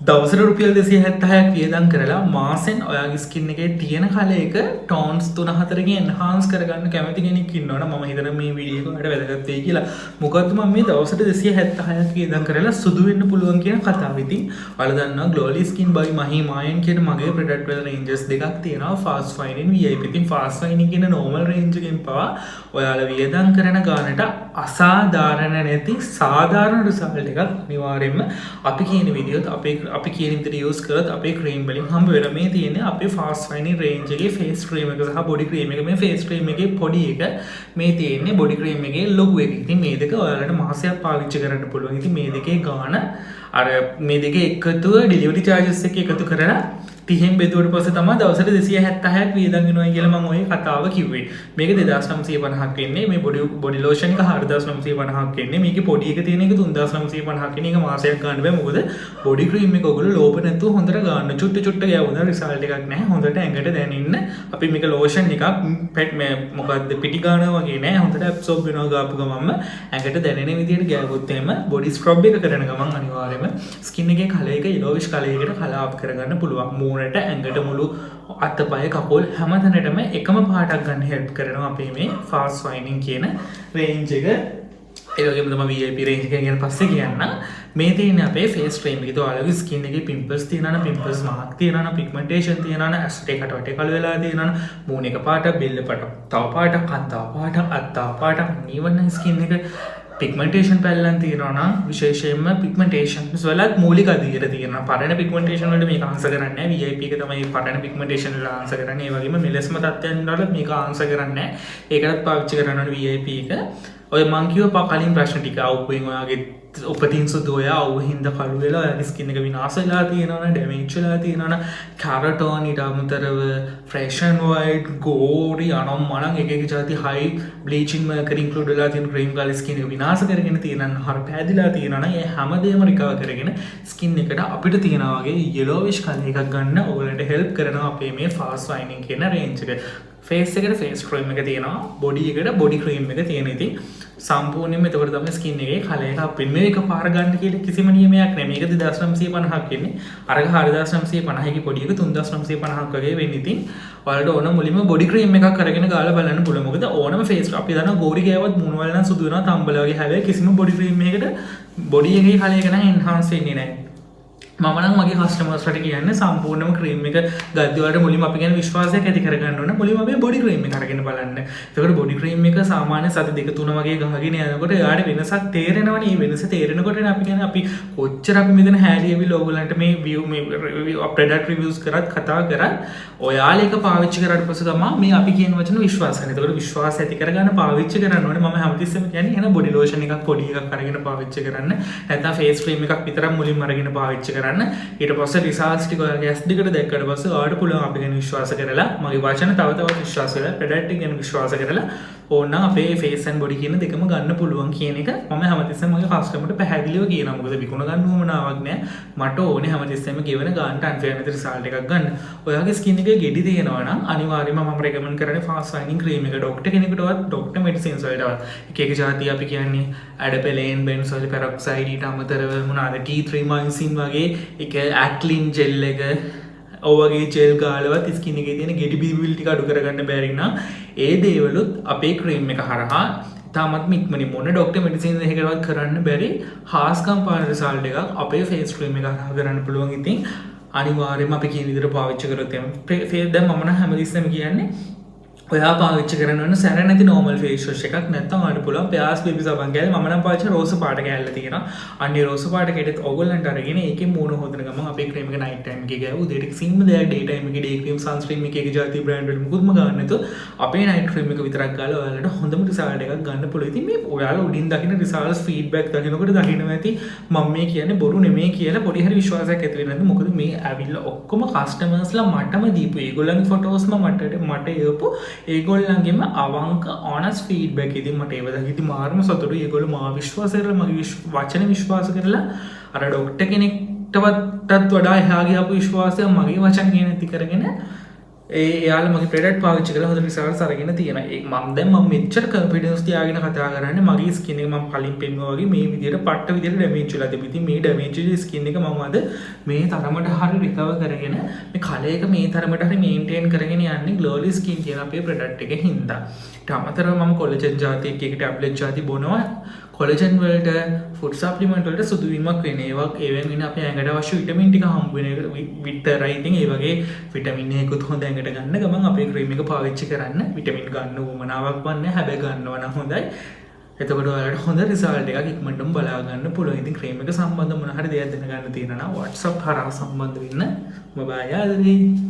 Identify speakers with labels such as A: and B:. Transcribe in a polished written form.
A: දවසට රුපියල් 276ක් වියදම් කරලා මාසෙන් ඔයාගේ ස්කින් එකේ තියෙන කලයක ටෝන්ස් 3-4කින් එන්හාන්ස් කරගන්න කැමති කෙනෙක් ඉන්නවනම් මම හිතනවා මේ වීඩියෝ එක ඔයාලට වැදගත් වෙයි කියලා. මොකද මම මේ දවසට 276ක් වියදම් කරලා සුදු වෙන්න පුළුවන් කියන කතාව. ඉතින් ඔයාලා දන්නවා Glowly Skin by Mahi Mayan කියන මගේ ප්‍රොඩක්ට් වල රේන්ජස් දෙකක් තියෙනවා. Fast Fining VIP. ඉතින් Fast Fining කියන normal range එකෙන් පවා ඔයාලා වියදම් කරන ගානට අසාධාරණ නැති සාධාරණ රිසල්ට් එකක් අනිවාර්යයෙන්ම අපි කියන වීඩියෝත් අපි කියන විදිහට යූස් කරත් අපේ ක්‍රීම් වලින් හම්බ වෙන මේ තියෙන්නේ අපේ ෆාස්ට් ෆයිනින් රේන්ජ් එකේ ෆේස් ක්‍රීම් එක සහ බොඩි ක්‍රීම් එක. මේ ෆේස් ක්‍රීම් එකේ පොඩි එක, මේ තියෙන්නේ බොඩි ක්‍රීම් එකේ ලොකු එක. ඉතින් මේ දෙක ඔයාලට මාසයක් පාවිච්චි කරන්න පුළුවන්. ඉතින් මේ දෙකේ ගාණ අර මේ දෙකේ එකතුව ඩෙලිවරි චාර්ජස් එක එකතු කරලා 30න් බෙදුවට පස්සේ තමයි දවසට 276ක් වියදම් වෙනවා කියලා මම ওই කතාව කිව්වේ. මේක 2950ක් වෙන්නේ. මේ බොඩි ලෝෂන් එක 4950ක් වෙන්නේ. මේකේ පොඩි එක තියෙන එක 3950ක් වෙන එක මාසයක් ගන්න බෑ. මොකද බොඩි ක්‍රීම් එක ඔයගොල්ලෝ ලෝප නැතුව හොඳට ගන්න. චුට්ට ගෑවුණා රිසල්ට් එකක් නැහැ. හොඳට ඇඟට දැනෙන්න. අපි මේක ලෝෂන් එකක් පෙට් මේ මොකද්ද පිටි ගන්නවා වගේ නෑ. හොඳට ඇබ්සෝබ් වෙනවා ගාපු ගමන්ම ඇඟට දැනෙන විදිහට ගෑවුවොත් එහෙම බොඩි ස්ක්‍රබ් එක කරන ගමන් අනිවාර්යයෙන්ම ස්කින් එකේ කලයක යෙලෝවිෂ් කලයකට කලාප් කරගන්න පුළුවන්. මූණට ඇඟට මුළු අතපය කකුල් හැමතැනටම එකම පාටක් ගන්න හෙල්ප් කරනවා අපේ මේ ෆාස්ට් ෆයිනින් කියන රේන්ජ් එක. ඒ වගේම තමයි VIP රේන්ජ් එක ගැන පස්සේ කියන්න. මේ තියෙන්නේ අපේ ෆේස් ක්‍රීම් එකේ. ඔයාලගේ ස්කින් එකේ පිම්පල්ස් තියෙනවා නම් පිම්පල්ස් මාර්ක් තියෙනවා නම් පිග්මන්ටේෂන් තියෙනවා නම් ඇස් දෙක කට වටේ කළු වෙලා තියෙනවා නම් මූණ එක පාටක් බෙල්ල පාටක් තව පාටක් කන්තාව පාටක් අත්තාව පාටක් නිවන ස්කින් එක පිග්මන්ටේෂන් පැල්ලන් තියෙනවා නම් විශේෂයෙන්ම පිග්මන්ටේෂන්ස් වලත් මූලික අධීර තියෙනවා. පරණ පිග්මන්ටේෂන් වලට මේක ආන්සර් කරන්නේ නැහැ. VIP එක තමයි පරණ පිග්මන්ටේෂන් වල ආන්සර් කරන්නේ. ඒ වගේම මෙලස්ම තත්ත්වයන් වල මේක ආන්සර් කරන්නේ නැහැ. ඒකටත් පාවිච්චි කරන්න ඕනේ VIP එක. ඔය මං කිව්ව කලින් ප්‍රශ්න ටික අවුපෙන් ඔයාගේ උපතින් සුදු ඔයා අවු හින්දා කළු වෙලා ඔයාගේ ස්කින් එක විනාශ වෙලා තියෙනවා නම් ඩැමේජ් වෙලා තියෙනවා නම් කැරටෝන් ඊට අමතරව ෆ්‍රෙෂ් ඇන්ඩ් වයිට් ගෝරි අනම්මනම් එක જાති හයි බ්ලීචින් මර්කරි ඉන්ක්ලූඩ් වෙලා තියෙන ක්‍රීම් ගාල ස්කින් එක විනාශ කරගෙන තියෙනවා නම් හර පෑදිලා තියෙනවා නම් ඒ හැමදේම රිකවර් කරගෙන ස්කින් එකට අපිට තියෙනා වගේ yellowish කලර් එකක් ගන්න ඔයගලන්ට හෙල්ප් කරනවා අපේ මේ ෆාස්ට් ෆයිනින් කියන රේන්ජ් එක. ෆේස් එකට ෆේස් ක්‍රීම් එක තියෙනවා, බොඩි එකට බොඩි ක්‍රීම් එක තියෙන. ඉතින් සම්පූර්ණයෙන්ම එතකොට තමයි ස්කින් එකේ කලයට අපින් මේක පාර ගන්න කියලා කිසිම නියමයක් නැහැ. මේක 2950ක් වෙන්නේ. අරක 4950 ගේ පොඩි එක 3950ක් වගේ වෙන්නේ. ඉතින් ඔයාලට ඕන මුලින්ම බොඩි ක්‍රීම් එකක් අරගෙන ගාලා බලන්න පුළුවන්. මොකද ඕනම ෆේස් අපි දන්නවා ගෝරි ගෑවත් මූණ වල නම් සුදු වෙනවා තම්බල වගේ. හැබැයි කිසිම බොඩි ක්‍රීම් එකකට බොඩි එකේ කලයක නම් එන්හාන්ස් වෙන්නේ නැහැ. මම නම් මගේ කස්ටමර්ස්ලට කියන්නේ සම්පූර්ණම ක්‍රීම් එක ගද්දි වලට මුලින්ම අපි ගැන විශ්වාසයක් ඇති කරගන්න ඕන. මුලින්ම අපි බොඩි ක්‍රීම් එක අරගෙන බලන්න. ඒකට බොඩි ක්‍රීම් එක සාමාන්‍ය සති දෙක තුන වගේ ගහගෙන යනකොට එයාට වෙනසක් තේරෙනවනේ. මේ වෙනස තේරෙනකොට අපි කියන්නේ අපි කොච්චර අපි මෙතන හැලී ඇවිල්ලා ඕගලන්ට මේ view මේ ප්‍රොඩක්ට් රිවිව්ස් කරත් කතා කරත් ඔයාලා ඒක පාවිච්චි කරාට පස්සේ තමයි මේ අපි කියන වචන විශ්වාස කරන්නේ. ඒකට විශ්වාස ඇති කරගන්න පාවිච්චි කරන්න ඕනේ. මම හැමතිස්සෙම කියන්නේ එහෙනම් බොඩි ලෝෂන් එකක් පොඩි එකක් අරගෙන පාවිච්චි කරන්න. නැත්නම් ෆේස් ක්‍රීම් එකක් විතරක් මුලින්ම අරගෙන පාවිච්චි කරන්න. ඊට පස්සේ රිසල්ට්ස් ටික ඔයාගේ ඇස් දෙකට දැක්කට පස්සේ ඔයාලට පුළුවන් අපි ගැන විශ්වාස කරලා මගේ වචන තව තවත් විශ්වාස කරලා ප්‍රොඩක්ට් එක ගැන විශ්වාස කරලා ඕනනම් අපේ ෆේස් ඇන්ඩ් බොඩි කියන දෙකම ගන්න පුළුවන් කියන එක මම හැමතිස්සෙම මගේ කස්ටමර්ට පැහැදිලිව කියනවා. මොකද විකුණ ගන්න උවමනාවක් නැහැ. මට ඕනේ හැමතිස්සෙම ගෙවන ගානට අන්ෆෙයර් නැති රිසල්ට් එකක් ගන්න. ඔයාගේ ස්කින් එකේ ගෙඩි තියෙනවා නම් අනිවාර්යයෙන්ම මම රෙකමන්ඩ් කරන්නේ ෆාස්ට් ෆයිනින් ක්‍රීම් එක. ડોක්ටර් කෙනෙකුටවත් ડોක්ටර් මෙඩිසින්ස් වලටවත් එක එක જાති අපි කියන්නේ ඇඩපෙලේන් බෙන්සෝල් පෙරොක්සයිඩ් ඊට අමතරව මොනවාද T3 මයිසින් වගේ එක ඇක්ලින් ජෙල් එක ඔවගේ ජෙල් ගාලවත් ස්කින් එකේ තියෙන ගෙඩි බිබිල් ටික අඩු කරගන්න බැරි නම් ඒ දේවලුත් අපේ ක්‍රීම් එක හරහා තාමත් ඉක්මනින් මොන ඩොක්ටර් මෙඩිසින් එකකටවත් කරන්න බැරි හාස්කම් පාන රිසල්ට් එකක් අපේ ෆේස් ක්‍රීම් එක හරහා කරන්න පුළුවන්. ඉතින් අනිවාර්යයෙන්ම අපි කියන විදිහට පාවිච්චි කරොත් එම් දැන් මම නම් හැමතිස්සෙම කියන්නේ ඔයා පාවිච්චි කරන්න ඕන සැර නැති normal face wash එකක්. නැත්නම් ඔයාලට පුළුවන් පියාස් බේබි සබන් කෑල්ල. මම නම් පාවිච්චි රෝස පාට කෑල්ල තියෙනවා. අන්නේ රෝස පාට කැටෙත් ඔයගොල්ලන්ට අරගෙන ඒකෙන් මූණ හොදන ගමන් අපේ ක්‍රීම් එක night time එකේ ගෑවු උදේට සිම්ම දෙයක් day time එකේ day cream sunscreen එකේ ජාති brand වල මුකුත්ම ගන්න නැතුව අපේ night cream එක විතරක් ගාලා ඔයාලට හොඳම result එකක් ගන්න පුළුවන්. ඉතින් මේ ඔයාලා උඩින් දකින්න results feedback දකිනකොට දකින්න ඇති මම මේ කියන්නේ බොරු නෙමෙයි කියලා පොඩි හරි විශ්වාසයක් ඇති වෙන්නේ නැද්ද? මොකද මේ ඇවිල්ලා ඔක්කොම customers ලා මටම දීපු ඒගොල්ලන්ගේ photos මට එවපු ඒගොල්ලන්ගේම අවංක honest feedback. ඉතින් මට ඒව දැක්කම මාර්ම සතුටුයි. ඒගොල්ලෝ මාව විශ්වාස කරලා මගේ වචන විශ්වාස කරලා අර ડોක්ටර් කෙනෙක්ටවත් වඩා එහා ගියාපු විශ්වාසය මගේ වචන කියන ඇති කරගෙන එයාලා මගේ ප්‍රොඩක්ට් පාවිච්චි කරලා හොඳ රිසල්ට්ස් අරගෙන තියෙනවා. ඒක මම මෙච්චර කොන්ෆිඩන්ස් තියාගෙන කතා කරන්නේ මගේ ස්කින් එක මම කලින් පෙන්නුවා වගේ මේ විදිහට පට්ට විදිහට ඩැමේජ් වෙලා තිබෙනවා. ඉතින් මේ ඩැමේජ් වෙච්ච ස්කින් එක මම අද මේ තරමට හරි රිකවර් කරගෙන මේ කලයක මේ තරමට හරි මේන්ටේන් කරගෙන යන්නේ ග්ලෝලි ස්කින් කියන අපේ ප්‍රොඩක්ට් එකේ හින්දා. ඊට අමතරව මම කොලජන් ජාති එක ටැබ්ලට් ජාති බොනවා. කොලජන් වලට ෆුඩ් සප්ලිමන්ට් වලට සුදු වීමක් වෙන ඒවා ඒවෙන් වෙන අපේ ඇඟට අවශ්‍ය විටමින් ටික හම්බ වෙන විතරයි. ඉතින් ඒ වගේ විටමින් එකකුත් හොඳ ඇඟට ගන්න ගමන් අපේ ක්‍රීම් එක පාවිච්චි කරන්න. විටමින් ගන්න උවමනාවක් වන්නේ හැබැයි ගන්නවා නම් හොඳයි. එතකොට ඔයාලට හොඳ රිසල්ට් එකක් ඉක්මනටම බලා ගන්න පුළුවන්. ඉතින් ක්‍රීම් එක සම්බන්ධ මොන හරි දෙයක් දැනගන්න තියෙනවා නම් WhatsApp හරහා සම්බන්ධ වෙන්න. බය බයි.